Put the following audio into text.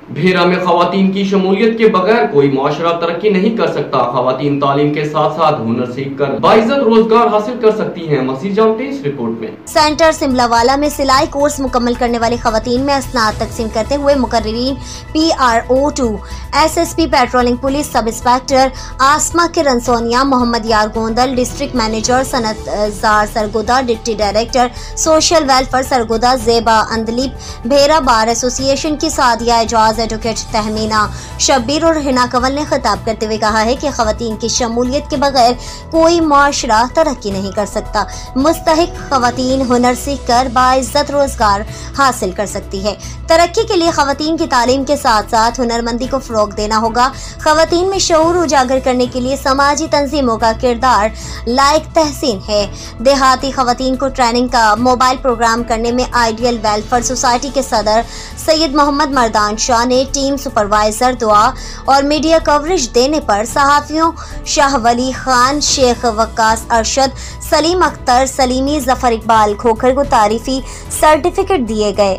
بھیرا میں خواتین کی شمولیت کے بغیر کوئی معاشرہ ترقی نہیں کر سکتا۔ خواتین تعلیم کے ساتھ ساتھ ہنر سیکھ کر باعزت روزگار حاصل کر سکتی ہیں۔ مزید جانتے ہیں اس رپورٹ میں۔ سینٹر سملا والا میں سلائی کورس مکمل کرنے والی خواتین میں اسناد تقسیم کرتے ہوئے مقررین PRO2 SSP patrolling police sub inspector Asma Kiran Sonia, Muhammad Yar Gondal district manager Sanatzar Sargodha, deputy director social welfare Sargodha Zeba Andleeb, Bhera bar association کی سعدیہ اعجاز ایڈوکیٹ تہمینہ شبیر اور ہنا کنول نے خطاب کرتے ہوئے کہا ہے کہ خواتین کی شمولیت کے بغیر کوئی معاشرہ ترقی نہیں کر سکتا۔ مستحق خواتین ہنر سیکھ کر باعزت روزگار حاصل کر سکتی ہے۔ ترقی کے لیے خواتین کی تعلیم کے ساتھ ساتھ ہنرمندی کو فروغ دینا ہوگا۔ خواتین میں شعور اجاگر کرنے کے لیے سماجی تنظیموں کا کردار لائق تحسین ہے۔ دیہاتی خواتین کو ٹریننگ کا موبائل پروگرام کرنے میں آئیڈیل ویلفیئر سوسائٹی کے صدر سید محمد مردان شاہ نے ٹیم سپروائزر دعا اور میڈیا کوریج دینے پر صحافیوں شاہ ولی خان، شیخ وقاص ارشد، سلیم اختر سلیمی، ظفر اقبال کھوکھر کو تعریفی سرٹیفکیٹ دیے گئے۔